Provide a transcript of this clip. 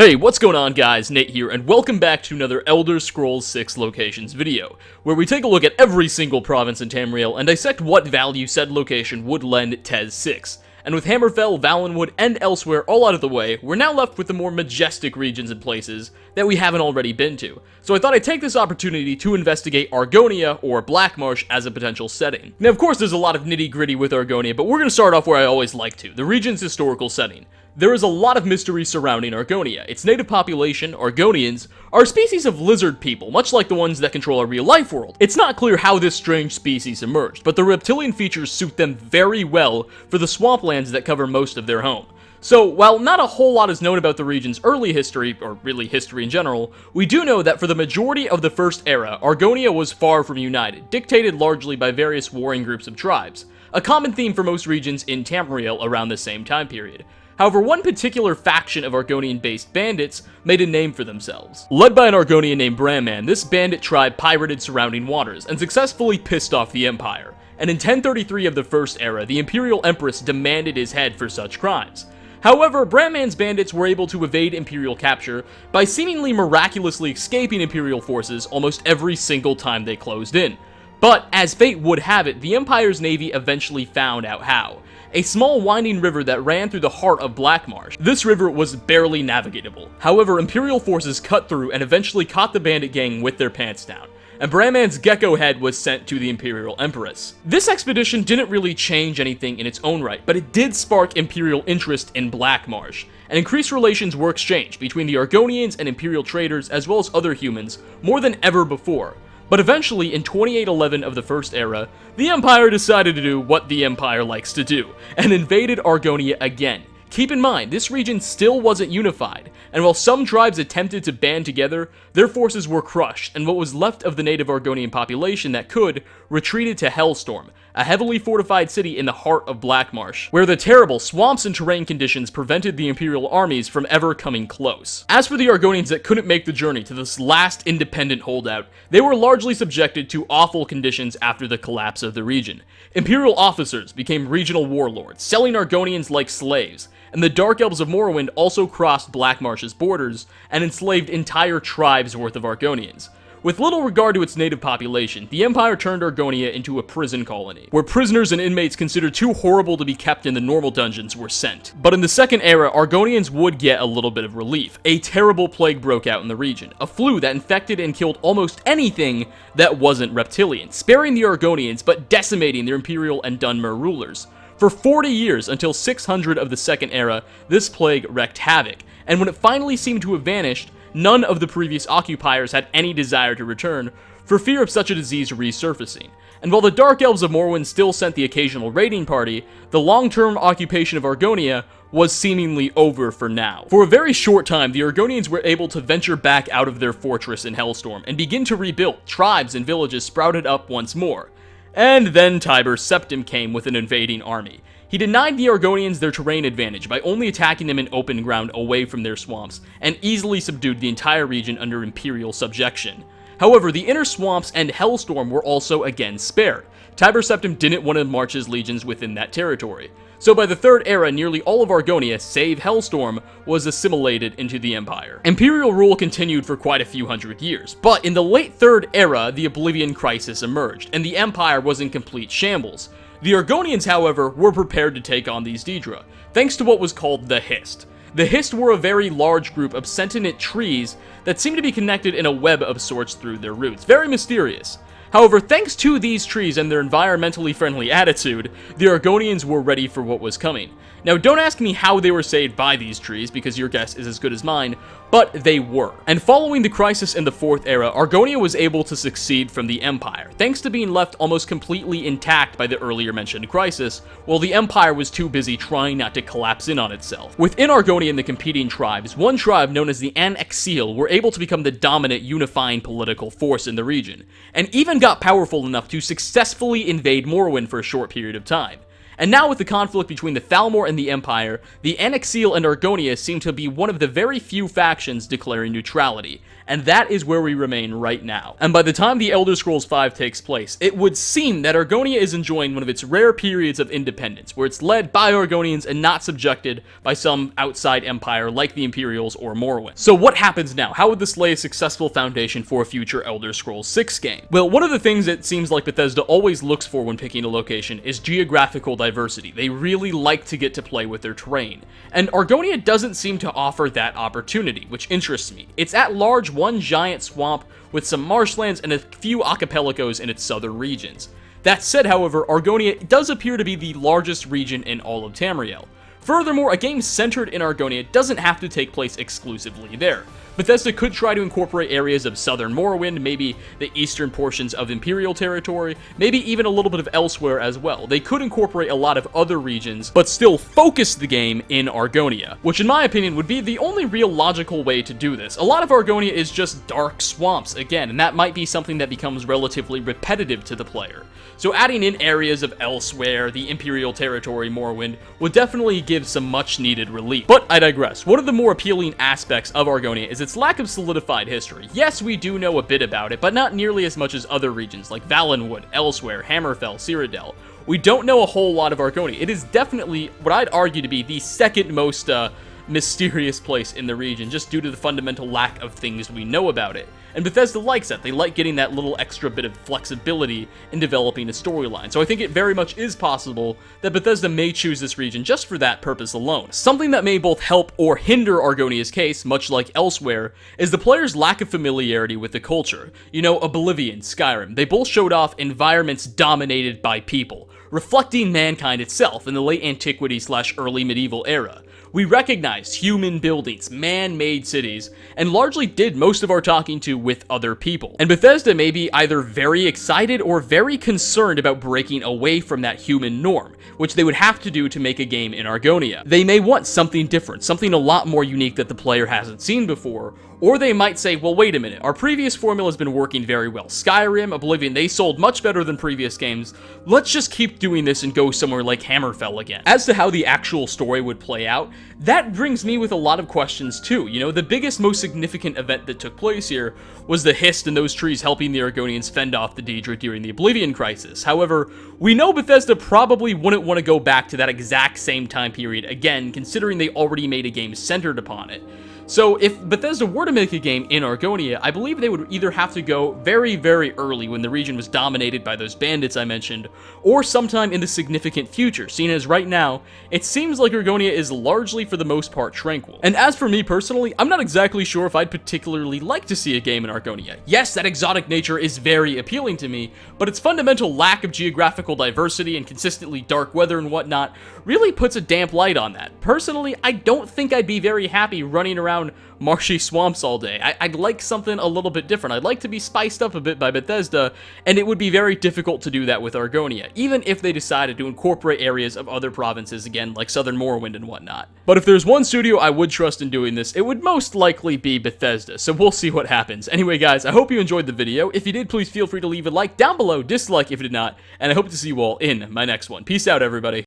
Hey, what's going on guys, Nate here, and welcome back to another Elder Scrolls 6 locations video, where we take a look at every single province in Tamriel and dissect what value said location would lend TES 6. And with Hammerfell, Valenwood, and elsewhere all out of the way, we're now left with the more majestic regions and places that we haven't already been to. So I thought I'd take this opportunity to investigate Argonia, or Black Marsh, as a potential setting. Now of course there's a lot of nitty-gritty with Argonia, but we're going to start off where I always like to, the region's historical setting. There is a lot of mystery surrounding Argonia. Its native population, Argonians, are a species of lizard people, much like the ones that control our real-life world. It's not clear how this strange species emerged, but the reptilian features suit them very well for the swamplands that cover most of their home. So, while not a whole lot is known about the region's early history, or really history in general, we do know that for the majority of the First Era, Argonia was far from united, dictated largely by various warring groups of tribes, a common theme for most regions in Tamriel around the same time period. However, one particular faction of Argonian-based bandits made a name for themselves. Led by an Argonian named Bramman, this bandit tribe pirated surrounding waters and successfully pissed off the Empire. And in 1033 of the First Era, the Imperial Empress demanded his head for such crimes. However, Bramman's bandits were able to evade Imperial capture by seemingly miraculously escaping Imperial forces almost every single time they closed in. But, as fate would have it, the Empire's navy eventually found out how. A small winding river that ran through the heart of Black Marsh. This river was barely navigable. However, Imperial forces cut through and eventually caught the bandit gang with their pants down, and Bramman's gecko head was sent to the Imperial Empress. This expedition didn't really change anything in its own right, but it did spark Imperial interest in Black Marsh, and increased relations were exchanged between the Argonians and Imperial traders as well as other humans more than ever before. But eventually, in 2811 of the First Era, the Empire decided to do what the Empire likes to do, and invaded Argonia again. Keep in mind, this region still wasn't unified, and while some tribes attempted to band together, their forces were crushed, and what was left of the native Argonian population that could, retreated to Hellstorm, a heavily fortified city in the heart of Black Marsh, where the terrible swamps and terrain conditions prevented the Imperial armies from ever coming close. As for the Argonians that couldn't make the journey to this last independent holdout, they were largely subjected to awful conditions after the collapse of the region. Imperial officers became regional warlords, selling Argonians like slaves, and the Dark Elves of Morrowind also crossed Black Marsh's borders and enslaved entire tribes worth of Argonians. With little regard to its native population, the Empire turned Argonia into a prison colony, where prisoners and inmates considered too horrible to be kept in the normal dungeons were sent. But in the Second Era, Argonians would get a little bit of relief. A terrible plague broke out in the region, a flu that infected and killed almost anything that wasn't reptilian, sparing the Argonians but decimating their Imperial and Dunmer rulers. For 40 years, until 600 of the Second Era, this plague wreaked havoc, and when it finally seemed to have vanished, none of the previous occupiers had any desire to return, for fear of such a disease resurfacing. And while the Dark Elves of Morrowind still sent the occasional raiding party, the long-term occupation of Argonia was seemingly over for now. For a very short time, the Argonians were able to venture back out of their fortress in Hellstorm and begin to rebuild. Tribes and villages sprouted up once more. And then Tiber Septim came with an invading army. He denied the Argonians their terrain advantage by only attacking them in open ground away from their swamps, and easily subdued the entire region under Imperial subjection. However, the inner swamps and Hellstorm were also again spared. Tiber Septim didn't want to march his legions within that territory. So by the Third Era, nearly all of Argonia, save Hellstorm, was assimilated into the Empire. Imperial rule continued for quite a few hundred years, but in the late Third Era, the Oblivion Crisis emerged, and the Empire was in complete shambles. The Argonians, however, were prepared to take on these Daedra, thanks to what was called the Hist. The Hist were a very large group of sentient trees that seemed to be connected in a web of sorts through their roots. Very mysterious. However, thanks to these trees and their environmentally friendly attitude, the Argonians were ready for what was coming. Now, don't ask me how they were saved by these trees, because your guess is as good as mine, but they were. And following the crisis in the Fourth Era, Argonia was able to succeed from the Empire, thanks to being left almost completely intact by the earlier mentioned crisis, while the Empire was too busy trying not to collapse in on itself. Within Argonia and the competing tribes, one tribe known as the An-Exil were able to become the dominant unifying political force in the region, and even got powerful enough to successfully invade Morrowind for a short period of time. And now with the conflict between the Thalmor and the Empire, the Anaxile and Argonia seem to be one of the very few factions declaring neutrality, and that is where we remain right now. And by the time the Elder Scrolls V takes place, it would seem that Argonia is enjoying one of its rare periods of independence, where it's led by Argonians and not subjected by some outside empire like the Imperials or Morrowind. So what happens now? How would this lay a successful foundation for a future Elder Scrolls 6 game? Well, one of the things it seems like Bethesda always looks for when picking a location is geographical diversity. They really like to get to play with their terrain, and Argonia doesn't seem to offer that opportunity, which interests me. It's at large one giant swamp with some marshlands and a few archipelagos in its southern regions. That said, however, Argonia does appear to be the largest region in all of Tamriel. Furthermore, a game centered in Argonia doesn't have to take place exclusively there. Bethesda could try to incorporate areas of southern Morrowind, maybe the eastern portions of Imperial territory, maybe even a little bit of elsewhere as well. They could incorporate a lot of other regions, but still focus the game in Argonia, which in my opinion would be the only real logical way to do this. A lot of Argonia is just dark swamps again, and that might be something that becomes relatively repetitive to the player. So adding in areas of elsewhere, the Imperial territory, Morrowind, would definitely give some much needed relief. But I digress. One of the more appealing aspects of Argonia is its lack of solidified history. Yes, we do know a bit about it, but not nearly as much as other regions like Valenwood, Elsewhere, Hammerfell, Cyrodiil. We don't know a whole lot of Argonia. It is definitely what I'd argue to be the second most mysterious place in the region, just due to the fundamental lack of things we know about it. And Bethesda likes that. They like getting that little extra bit of flexibility in developing a storyline. So I think it very much is possible that Bethesda may choose this region just for that purpose alone. Something that may both help or hinder Argonia's case, much like Elsewhere, is the player's lack of familiarity with the culture. You know, Oblivion, Skyrim, they both showed off environments dominated by people, reflecting mankind itself in the late antiquity / early medieval era. We recognized human buildings, man-made cities, and largely did most of our talking to with other people. And Bethesda may be either very excited or very concerned about breaking away from that human norm, which they would have to do to make a game in Argonia. They may want something different, something a lot more unique that the player hasn't seen before, or they might say, well, wait a minute, our previous formula has been working very well. Skyrim, Oblivion, they sold much better than previous games. Let's just keep doing this and go somewhere like Hammerfell again. As to how the actual story would play out, that brings me with a lot of questions too. You know, the biggest, most significant event that took place here was the Hist and those trees helping the Argonians fend off the Daedra during the Oblivion Crisis. However, we know Bethesda probably wouldn't want to go back to that exact same time period again, considering they already made a game centered upon it. So if Bethesda were to make a game in Argonia, I believe they would either have to go very, very early when the region was dominated by those bandits I mentioned, or sometime in the significant future, seeing as right now, it seems like Argonia is largely for the most part tranquil. And as for me personally, I'm not exactly sure if I'd particularly like to see a game in Argonia. Yes, that exotic nature is very appealing to me, but its fundamental lack of geographical diversity and consistently dark weather and whatnot really puts a damp light on that. Personally, I don't think I'd be very happy running around marshy swamps all day. I'd like something a little bit different. I'd like to be spiced up a bit by Bethesda, and it would be very difficult to do that with Argonia, even if they decided to incorporate areas of other provinces again, like Southern Morrowind and whatnot. But if there's one studio I would trust in doing this, it would most likely be Bethesda, so we'll see what happens. Anyway guys, I hope you enjoyed the video. If you did, please feel free to leave a like down below, dislike if you did not, and I hope to see you all in my next one. Peace out, everybody.